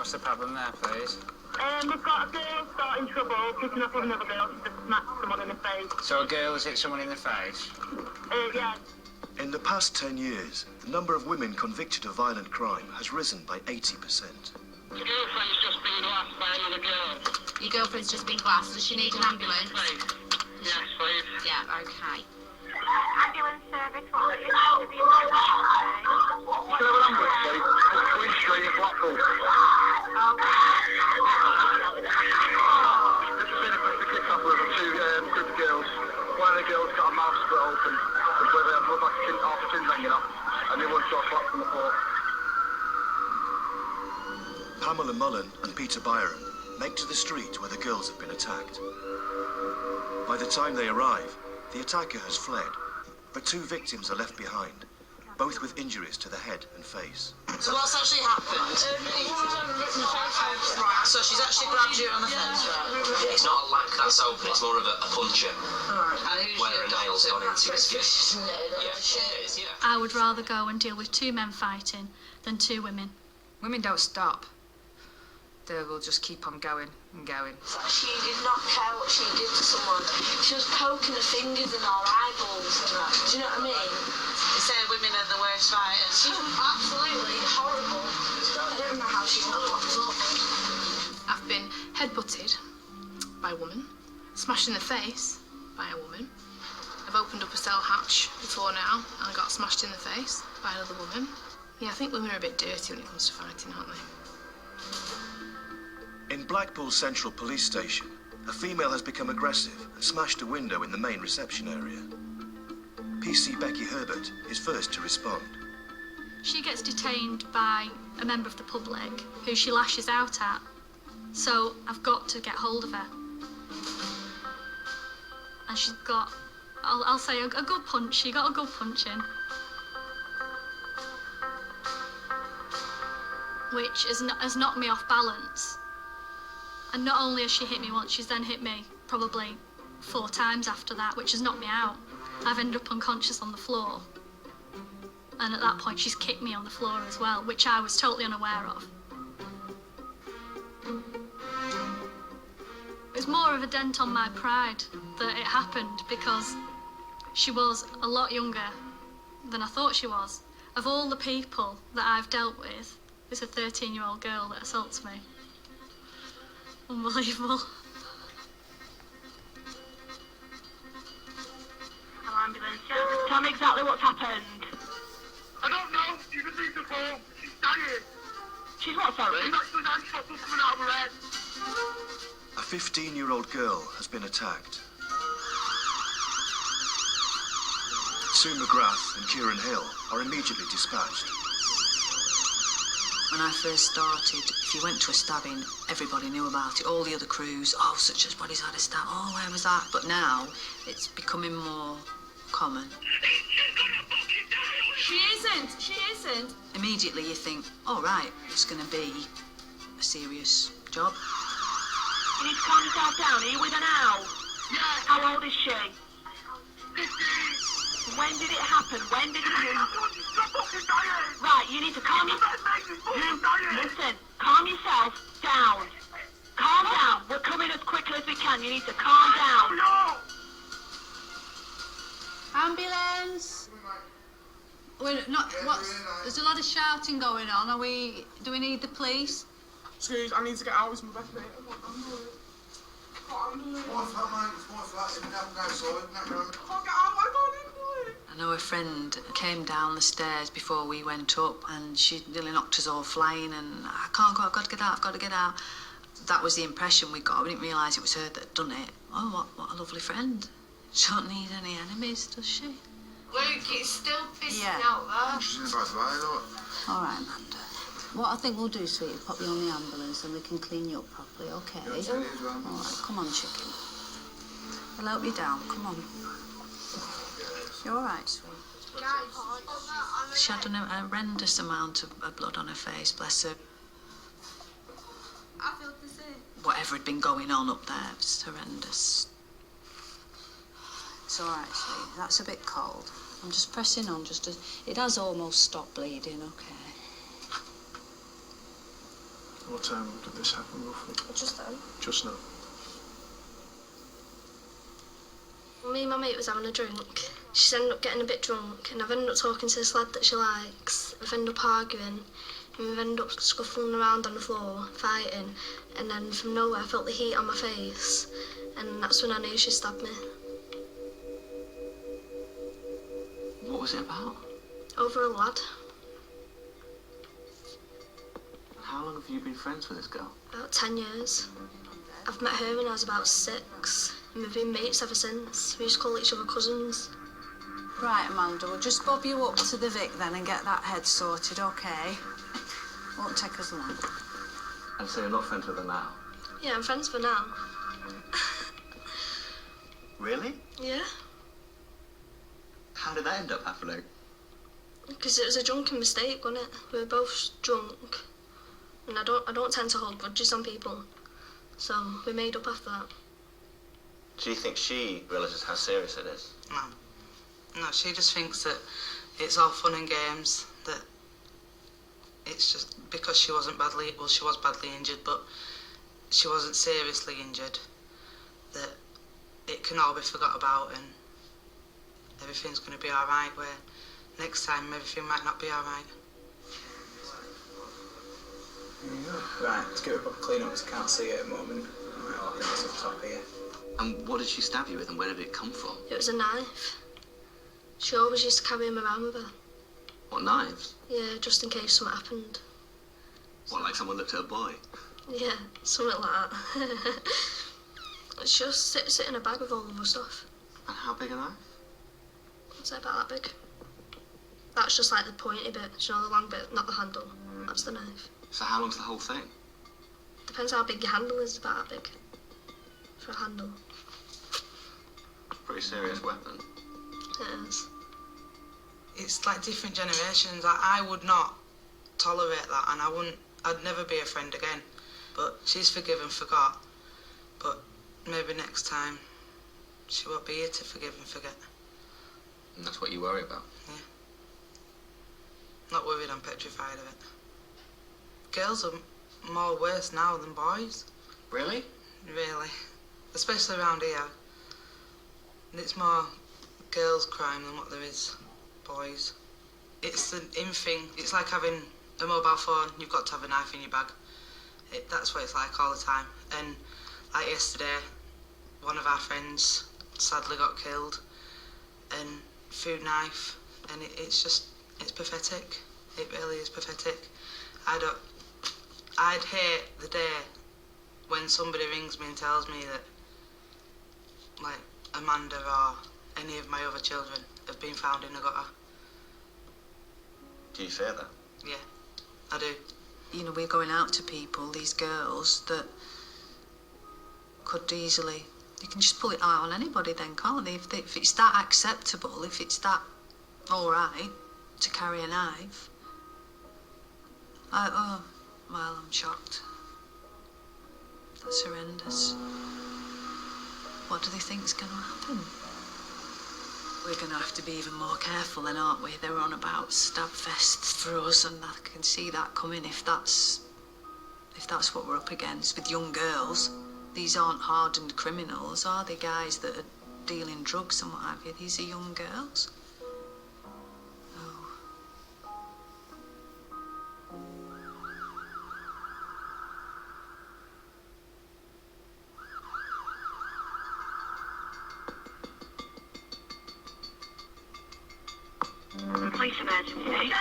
What's the problem there, please? We've got a girl starting trouble, picking up with another girl. She just smacked someone in the face. So a girl has hit someone in the face? Yeah. In the past 10 years, the number of women convicted of violent crime has risen by 80%. Your girlfriend's just been glassed by another girl. Your girlfriend's just been glassed. Does she need an ambulance? Yes, please. Yeah, okay. Ambulance service, what are you to be emergency? Ambulance, please. Queen Street in Blackpool. This has been a bit of a kick-off with two group of girls. One of the girls got a mouth split open, and so they had blood like half a tin hanging off, and the other one got slapped on the floor. Pamela Mullen and Peter Byram make to the street where the girls have been attacked. By the time they arrive, the attacker has fled, but two victims are left behind, both with injuries to the head and face. So what's actually happened? So she's actually grabbed you on the fence, right? It's not a lack that's open, it's more of a puncture. Alright. Where a nail's gone into his skin. Yeah. I would rather go and deal with two men fighting than two women. Women don't stop. They will just keep on going and going. She did not care what she did to someone. She was poking her fingers in our eyeballs and that. Do you know what I mean? They say women are the worst fighters. She was absolutely horrible. I don't know how she's not locked up. I've been headbutted by a woman, smashed in the face by a woman. I've opened up a cell hatch before now and I got smashed in the face by another woman. Yeah, I think women are a bit dirty when it comes to fighting, aren't they? In Blackpool Central Police Station, a female has become aggressive and smashed a window in the main reception area. PC Becky Herbert is first to respond. She gets detained by a member of the public who she lashes out at. So I've got to get hold of her. And she's got, I'll say, a good punch. She got a good punch in. Which has knocked me off balance. And not only has she hit me once, she's then hit me probably 4 times after that, which has knocked me out. I've ended up unconscious on the floor. And at that point, she's kicked me on the floor as well, which I was totally unaware of. It was more of a dent on my pride that it happened because she was a lot younger than I thought she was. Of all the people that I've dealt with, it's a 13-year-old girl that assaults me. Unbelievable. Ambulance service. Tell me exactly what's happened. I don't know. You can leave the phone. She's dying. She's what, sorry? She's actually dying. She's got blood coming out of her head. A 15-year-old girl has been attacked. Sue McGrath and Kieran Hill are immediately dispatched. When I first started, if you went to a stabbing, everybody knew about it. All the other crews, oh, such as body's had a stab, oh, where was that? But now, it's becoming more common. She isn't. Immediately you think, oh, right, it's going to be a serious job. You need to calm yourself down. Are you with her now? Yeah. How old is she? 15. When did it happen? When did it happen? Right, you need to calm yourself. Listen, calm yourself down. Calm down. We're coming as quickly as we can. You need to calm down. Ambulance! We're not. There's a lot of shouting going on. Do we need the police? Excuse, I need to get out with my best mate. I can't handle it. I know a friend came down the stairs before we went up and she nearly knocked us all flying and I can't go, I've got to get out. That was the impression we got. We didn't realise it was her that had done it. Oh, what a lovely friend. She don't need any enemies, does she? Luke, it's still pissing Yeah. out there. She's about to buy it. All right, Amanda. What I think we'll do, sweetie, is pop you on the ambulance and we can clean you up properly, okay? All right, come on, chicken. We'll help you down, come on. You're all right, sweet. She had an horrendous amount of blood on her face, bless her. I feel the same. Whatever had been going on up there was horrendous. It's all right, sweet. That's a bit cold. I'm just pressing on it has almost stopped bleeding, okay? What time did this happen, roughly? Just then. Just now. Me and my mate was having a drink. She's ended up getting a bit drunk, and I've ended up talking to this lad that she likes. We've ended up arguing, and we've ended up scuffling around on the floor, fighting, and then from nowhere I felt the heat on my face, and that's when I knew she stabbed me. What was it about? Over a lad. How long have you been friends with this girl? About 10 years. I've met her when I was about 6, and we've been mates ever since. We just call each other cousins. Right, Amanda, we'll just bob you up to the Vic then and get that head sorted, okay? Won't take us long. And so you're not friends with her now? Yeah, I'm friends for now. Really? Yeah, How did that end up happening? because it was a drunken mistake, wasn't it? We were both drunk, and I don't tend to hold grudges on people, so we made up after that. Do you think she realises how serious it is? No. No, she just thinks that it's all fun and games, that it's just because she was badly injured, but she wasn't seriously injured, that it can all be forgot about and everything's going to be all right, where next time everything might not be all right. Right, let's get a proper clean up because I can't see it at the moment. Right, I'll think it's up top here. And what did she stab you with and where did it come from? It was a knife. She always used to carry him around with her. What, knives? Yeah, just in case something happened. What, like someone looked at a boy? Yeah, something like that. She just sit in a bag with all of her stuff. And how big a knife? I'd say about that big. That's just like the pointy bit, you know, the long bit, not the handle. That's the knife. So how long's the whole thing? Depends how big your handle is, about that big. For a handle. Pretty serious weapon. It is. It's like different generations. I would not tolerate that, and I'd never be a friend again. But she's forgiven, forgot. But maybe next time she won't be here to forgive and forget. And that's what you worry about? Yeah. Not worried, I'm petrified of it. Girls are more worse now than boys. Really? Really. Especially around here. It's more girls' crime than what there is boys. It's the in thing. It's like having a mobile phone. You've got to have a knife in your bag. That's what it's like all the time. And like yesterday, one of our friends sadly got killed. And food knife. And it's pathetic. It really is pathetic. I'd hate the day when somebody rings me and tells me that, like, Amanda or any of my other children have been found in a gutter. Do you fear that? Yeah, I do. You know, we're going out to people, these girls, that could easily... You can just pull it out on anybody then, can't they? If it's that acceptable, if it's that all right to carry a knife... well, I'm shocked. That's horrendous. What do they think's going to happen? We're going to have to be even more careful then, aren't we? They're on about stab fests for us, and I can see that coming if that's what we're up against with young girls. These aren't hardened criminals, are they, guys that are dealing drugs and what have you? These are young girls. Police emergency.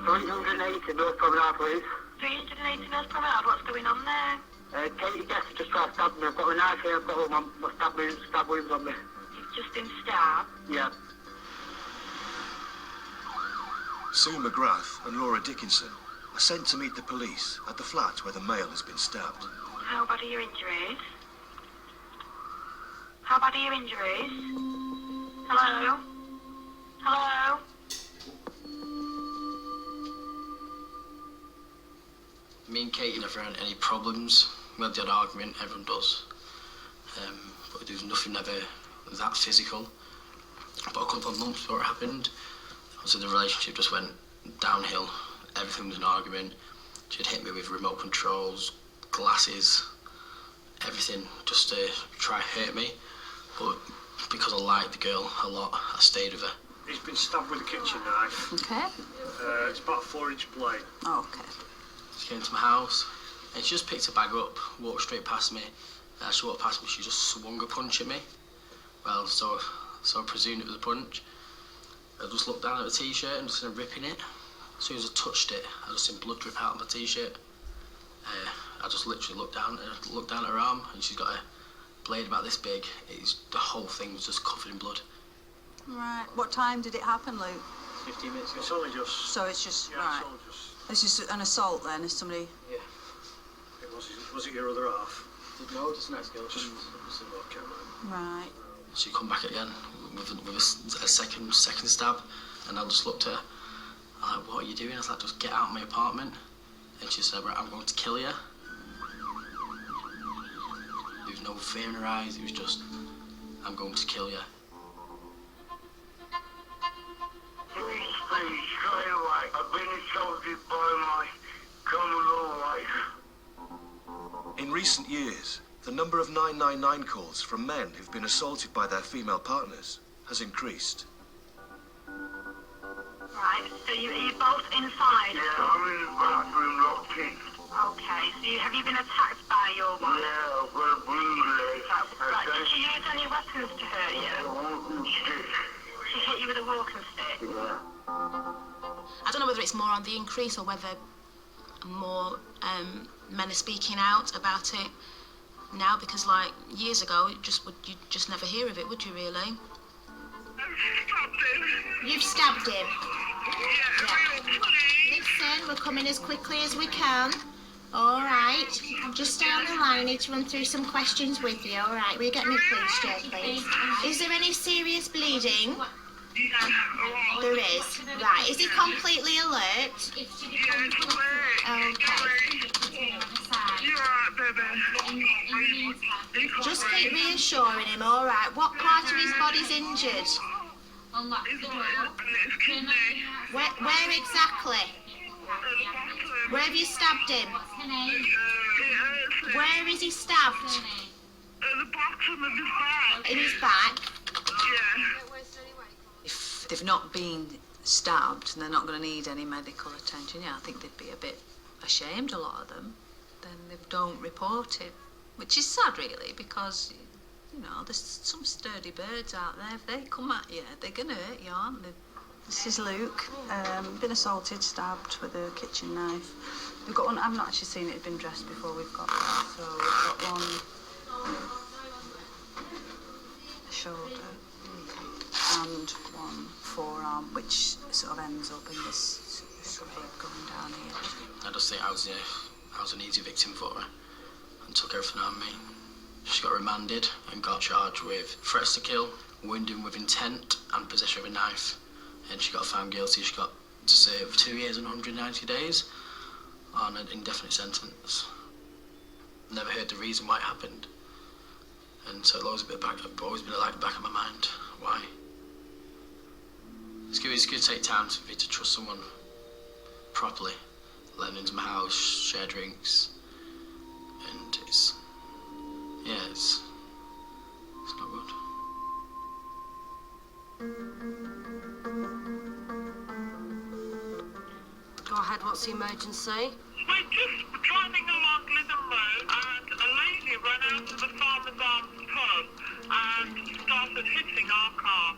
380 North Promenade, please. 380 Mills Promenade, what's going on there? Katie Guest just tried to stab me. I've got a knife here, I've got my stab wounds on me. You've just been stabbed. Yeah. Sue McGrath and Laura Dickinson are sent to meet the police at the flat where the male has been stabbed. How bad are your injuries? How bad are your injuries? Hello? Hello? Me and Katie never had any problems. We had the odd argument, everyone does. But there was nothing ever that physical. But a couple of months before it happened, so the relationship just went downhill. Everything was an argument. She'd hit me with remote controls, glasses, everything, just to try and hurt me. But because I liked the girl a lot, I stayed with her. He's been stabbed with a kitchen knife. Okay. It's about a 4-inch blade. Oh, okay. She came to my house and she just picked her bag up, walked straight past me. As she walked past me, she just swung a punch at me. Well, so I presumed it was a punch. I just looked down at the t-shirt and just started ripping it. As soon as I touched it, I just seen blood drip out of my t-shirt. I just literally looked down at her arm, and she's got a blade about this big. The whole thing was just covered in blood. Right. What time did it happen, Luke? 15 minutes ago. It's only just... So it's just, yeah, right. It's just an assault then, is somebody... Yeah. Was it your other half? No, just a nice girl. Just okay, man. Right. She come back again with a second stab, and I just looked at her. I'm like, what are you doing? I was like, just get out of my apartment. And she said, right, I'm going to kill you. There was no fear in her eyes, it was just, I'm going to kill you. Please, stay away. I've been assaulted by my common-law wife. In recent years, the number of 999 calls from men who've been assaulted by their female partners has increased. Right, so are you both inside? Yeah, I'm in the bathroom locked in. Okay, so have you been attacked by your wife? Yeah, I've got a blue leg. Right, did she use any weapons to hurt you? A walking stick. She hit you with a walking stick? Yeah. I don't know whether it's more on the increase or whether more men are speaking out about it now, because like years ago you'd just never hear of it, would you really? You've stabbed him? Yeah. Listen, we're coming as quickly as we can. All right. Just stay on the line. I need to run through some questions with you. All right. Will you get me police check, please? Is there any serious bleeding? There is. Right. Is he completely alert? Okay. Just keep reassuring him, all right? What part of his body's injured? Where exactly? Where have you stabbed him? Where is he stabbed? At the bottom of his back. In his back? Yeah. If they've not been stabbed and they're not going to need any medical attention, yeah, I think they'd be a bit ashamed, a lot of them. Then they don't report it, which is sad, really, because, you know, there's some sturdy birds out there. If they come at you, they're going to hurt you, aren't they? This is Luke, been assaulted, stabbed with a kitchen knife. We've got one, I've not actually seen it been dressed before, we've got that. So we've got one shoulder and one forearm, which sort of ends up in this sort of going down here. I just think I was an easy victim for her and took everything on me. She got remanded and got charged with threats to kill, wounding with intent and possession of a knife. And she got found guilty. She got to serve 2 years and 190 days on an indefinite sentence. Never heard the reason why it happened. And so it'll always be always been like the back of my mind. Why? It's going to take time for me to trust someone properly. Let them into my house, share drinks, and it's not good. Go ahead, what's the emergency? We're just driving along Lytham Road and a lady ran out of the Farmer's Arms pub and started hitting our car.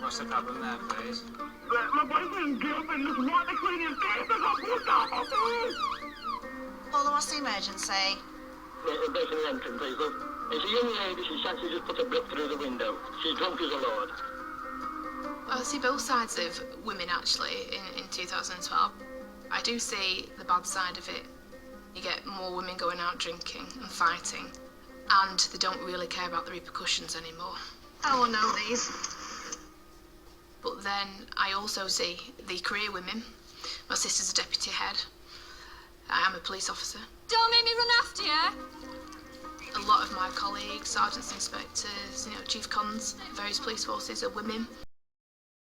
What's the problem there, please? My boyfriend's girlfriend was right between his face and got pushed off. Paula, what's the emergency? Basically, entrance, please. Look, it's a young lady. She's actually just put a brick through the window. She's drunk as a lord. I see both sides of women, actually, in 2012. I do see the bad side of it. You get more women going out drinking and fighting, and they don't really care about the repercussions anymore. I will know these. But then I also see the career women. My sister's a deputy head. I am a police officer. Don't make me run after you. A lot of my colleagues, sergeants, inspectors, chief cons, various police forces are women.